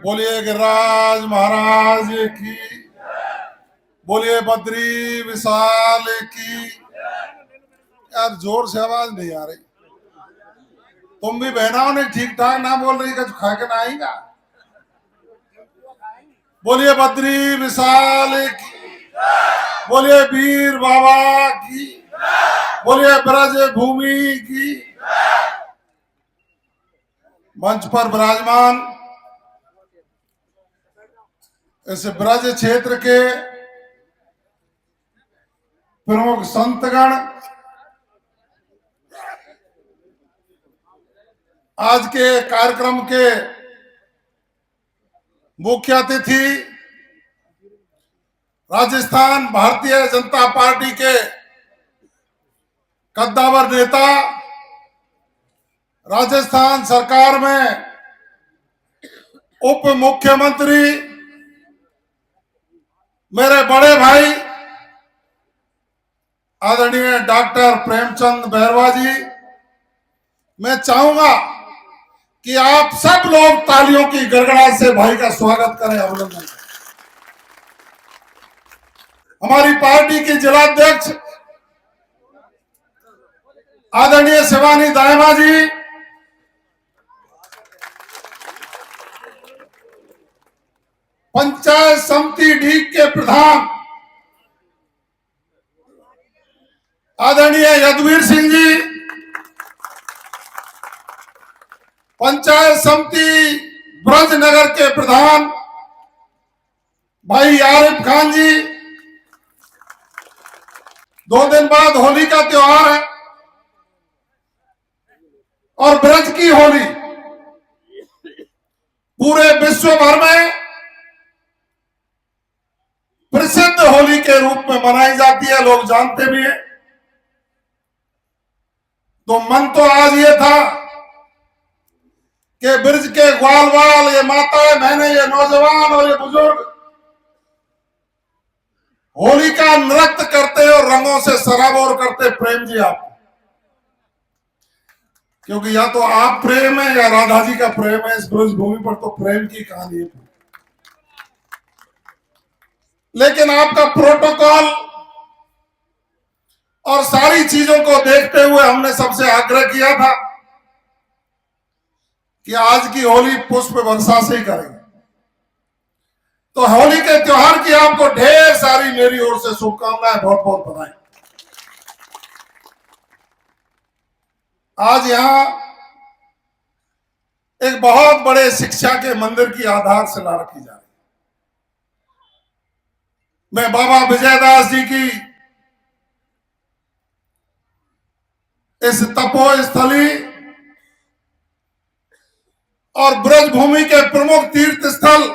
बोलिए गिरिराज महाराज की, बोलिए बद्री विशाल की। यार जोर से आवाज नहीं आ रही। तुम भी बहनाओं ने ठीक ठाक ना बोल रही, कुछ खा के ना आएगा। बोलिए बद्री विशाल की, बोलिए वीर बाबा की, बोलिए ब्रज भूमि की। मंच पर विराजमान इस ब्रज क्षेत्र के प्रमुख संतगण, आज के कार्यक्रम के मुख्य अतिथि, राजस्थान भारतीय जनता पार्टी के कद्दावर नेता, राजस्थान सरकार में उप मुख्यमंत्री, मेरे बड़े भाई आदरणीय डॉक्टर प्रेमचंद बैरवा जी, मैं चाहूंगा कि आप सब लोग तालियों की गड़गड़ाहट से भाई का स्वागत करें, अभिनंदन करें। हमारी पार्टी की जिलाध्यक्ष आदरणीय शिवानी दायमा जी, पंचायत समिति डी के प्रधान आदरणीय यदुवीर सिंह जी, पंचायत समिति ब्रजनगर के प्रधान भाई आरिफ खान जी। 2 दिन बाद होली का त्योहार है और ब्रज की होली पूरे विश्व भर में प्रसिद्ध होली के रूप में मनाई जाती है, लोग जानते भी हैं। तो मन तो आज ये था कि ब्रज के ग्वाल वाल, ये माताएं बहनें, ये नौजवान और ये बुजुर्ग होली का नृत्य करते और रंगों से सराबोर करते। प्रेम जी आप, क्योंकि या तो आप प्रेम है या राधा जी का प्रेम है। इस ब्रज भूमि पर तो प्रेम की कहानी है। लेकिन आपका प्रोटोकॉल और सारी चीजों को देखते हुए हमने सबसे आग्रह किया था कि आज की होली पुष्प वर्षा से ही करेंगे। तो होली के त्योहार की आपको ढेर सारी मेरी ओर से शुभकामनाएं, बहुत बहुत बधाई। आज यहां एक बहुत बड़े शिक्षा के मंदिर की आधारशिला रखी जा रही है। मैं बाबा विजयदास जी की इस तपोस्थली और ब्रज भूमि के प्रमुख तीर्थ स्थल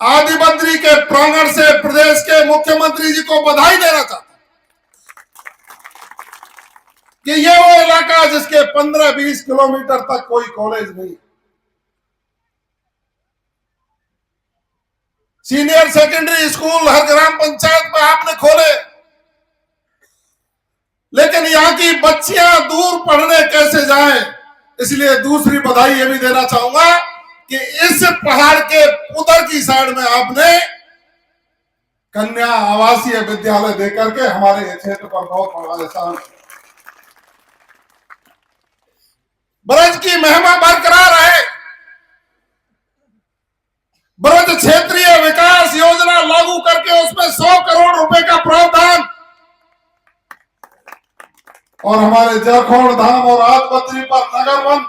आदिबद्री के प्रांगण से प्रदेश के मुख्यमंत्री जी को बधाई देना चाहता हूं कि ये वो इलाका जिसके 15-20 किलोमीटर तक कोई कॉलेज नहीं, सीनियर सेकेंडरी स्कूल हर ग्राम पंचायत में आपने खोले, लेकिन यहाँ की बच्चियां दूर पढ़ने कैसे जाएं। इसलिए दूसरी बधाई ये भी देना चाहूंगा कि इस पहाड़ के उधर की साइड में आपने कन्या आवासीय विद्यालय देकर के हमारे क्षेत्र पर बहुत बड़ा एहसान। ब्रज की महिमा बरकरार है। ब्रज क्षेत्रीय विकास योजना लागू करके उसमें 100 करोड़ रुपए का प्रावधान और हमारे जरखोड़ धाम और आदिबद्री पर नगर वन,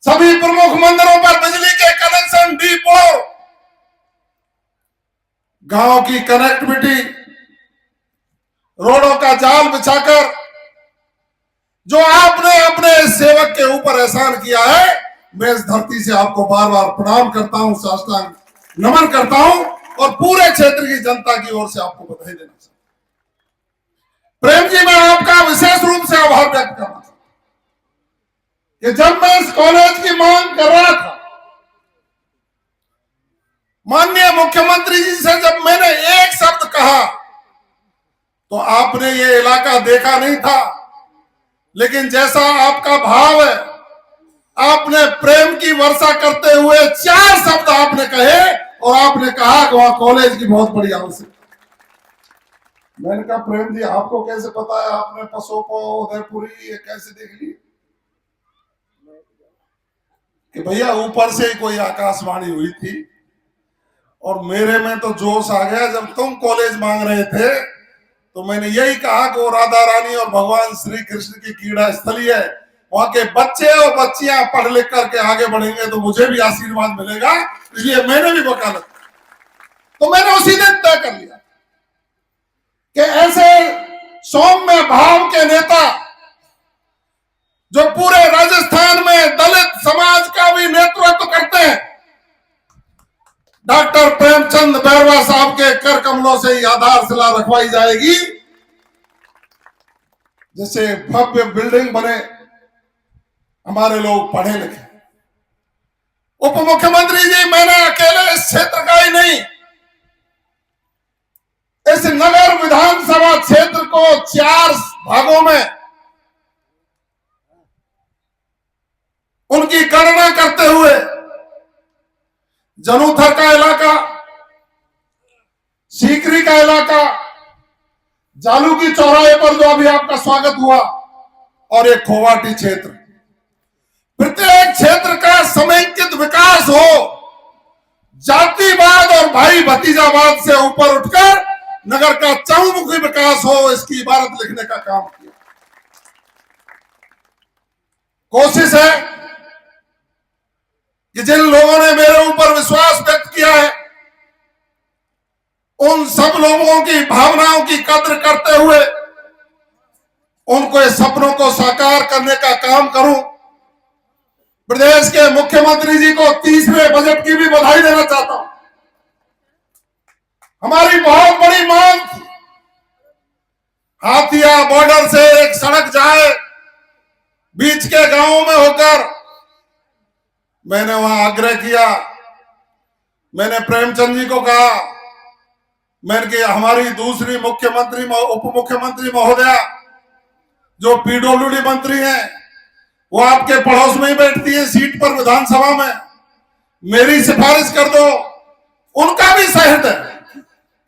सभी प्रमुख मंदिरों पर बिजली के कनेक्शन, डिपो, गांव की कनेक्टिविटी, रोडों का जाल बिछाकर जो आपने अपने सेवक के ऊपर एहसान किया है, मैं इस धरती से आपको बार बार प्रणाम करता हूं, साष्टांग नमन करता हूं और पूरे क्षेत्र की जनता की ओर से आपको बधाई देना चाहता हूं। प्रेम जी, मैं आपका विशेष रूप से आभार व्यक्त करना चाहता हूं कि जब मैं इस कॉलेज की मांग कर रहा था, माननीय मुख्यमंत्री जी से जब मैंने एक शब्द कहा तो आपने ये इलाका देखा नहीं था, लेकिन जैसा आपका भाव है आपने प्रेम की वर्षा करते हुए 4 शब्द आपने कहे और आपने कहा कि वहां कॉलेज की बहुत बड़ी आवश्यकता। मैंने कहा प्रेम जी आपको कैसे पता है, आपने पसोपो उदयपुरी ये कैसे देख ली? कि भैया ऊपर से ही कोई आकाशवाणी हुई थी और मेरे में तो जोश आ गया। जब तुम कॉलेज मांग रहे थे तो मैंने यही कहा कि वो राधा रानी और भगवान श्री कृष्ण की क्रीड़ा स्थली है, वहां के बच्चे और बच्चियां पढ़ लिख करके आगे बढ़ेंगे तो मुझे भी आशीर्वाद मिलेगा, इसलिए मैंने भी वकालत। तो मैंने उसी दिन तय कर लिया कि ऐसे सौम्य भाव के नेता जो पूरे राजस्थान में दलित समाज का भी नेतृत्व करते हैं, डॉक्टर प्रेमचंद बैरवा साहब के कर कमलों से ही आधारशिला रखवाई जाएगी, जैसे भव्य बिल्डिंग बने, हमारे लोग पढ़े लिखे। उप मुख्यमंत्री जी मैंने अकेले इस क्षेत्र का ही नहीं, इस नगर विधानसभा क्षेत्र को 4 भागों में उनकी गणना करते हुए जनुथर का इलाका, सीकरी का इलाका, जालू की चौराहे पर जो अभी आपका स्वागत हुआ, और एक खोवाटी क्षेत्र, प्रत्येक क्षेत्र का समेकित विकास हो, जातिवाद और भाई भतीजावाद से ऊपर उठकर नगर का चहुमुखी विकास हो, इसकी इबारत लिखने का काम किया। कोशिश है कि जिन लोगों ने मेरे ऊपर विश्वास व्यक्त किया है उन सब लोगों की भावनाओं की कद्र करते हुए उनको इस सपनों को साकार करने का काम करूं। प्रदेश के मुख्यमंत्री जी को 30वें बजट की भी बधाई देना चाहता हूं। हमारी बहुत बड़ी मांग थी, हाथिया बॉर्डर से एक सड़क जाए बीच के गांवों में होकर। मैंने वहां आग्रह किया, मैंने प्रेमचंद जी को कहा, मैंने कहा हमारी दूसरी मुख्यमंत्री उप मुख्यमंत्री महोदया जो पीडब्ल्यूडी मंत्री हैं, वो आपके पड़ोस में ही बैठती है सीट पर विधानसभा में, मेरी सिफारिश कर दो। उनका भी सहमत है।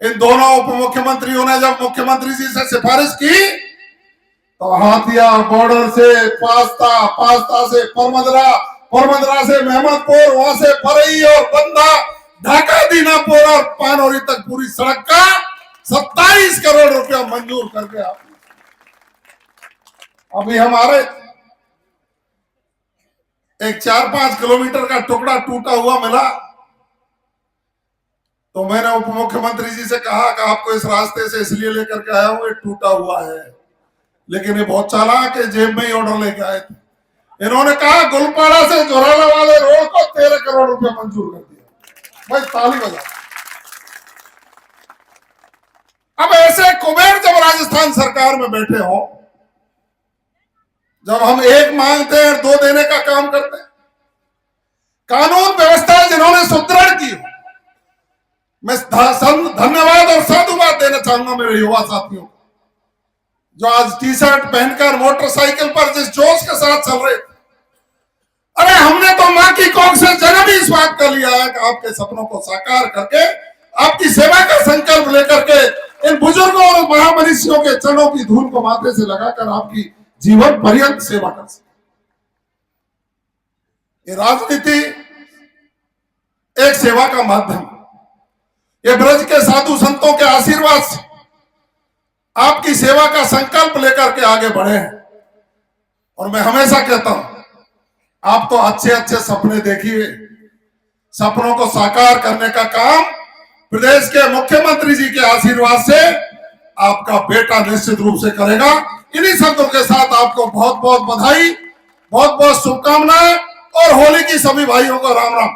इन दोनों उप मुख्यमंत्रियों ने जब मुख्यमंत्री जी से सिफारिश की तो हाथिया बॉर्डर से पास्ता से परमदरा से मेहमदपुर, वहां से परई और बंदा, ढाका, दीनापुर और पानौरी तक पूरी सड़क का 27 करोड़ रुपया मंजूर करके आपने। अभी हमारे एक 4-5 किलोमीटर का टुकड़ा टूटा हुआ मिला, तो मैंने उप मुख्यमंत्री जी से कहा कि आपको इस रास्ते से इसलिए लेकर के आया हूं, ये टूटा हुआ है। लेकिन ये बहुत चालाक है, जेब में ही ऑर्डर लेके आए थे। इन्होंने कहा गुलपाड़ा से जोराला वाले रोड को 13 करोड़ रुपया मंजूर कर दिया। भाई ताली बजा। अब ऐसे कुबेर जब राजस्थान सरकार में बैठे हो, जब हम एक मांगते हैं 2 देने का काम करते हैं, कानून व्यवस्था जिन्होंने सुदृढ़ की, मैं धन्यवाद और साधुवाद देना चाहूंगा मेरे युवा साथियों को, जो आज टी-शर्ट पहनकर मोटरसाइकिल पर जिस जोश के साथ चल रहे थे। अरे हमने तो मां की कोख से जन्म ही इस बात कर लिया है कि आपके सपनों को साकार करके, आपकी सेवा का संकल्प लेकर के इन बुजुर्गों और महामनीषियों के चरणों की धूल को माथे से लगाकर आपकी जीवन पर्यंत सेवा कर सके। ये राजनीति एक सेवा का माध्यम, ये ब्रज के साधु संतों के आशीर्वाद से आपकी सेवा का संकल्प लेकर के आगे बढ़े हैं। और मैं हमेशा कहता हूं, आप तो अच्छे अच्छे सपने देखिए, सपनों को साकार करने का काम प्रदेश के मुख्यमंत्री जी के आशीर्वाद से आपका बेटा निश्चित रूप से करेगा। इन्हीं शब्दों के साथ आपको बहुत बहुत बधाई, बहुत बहुत शुभकामनाएं और होली की सभी भाइयों को राम राम।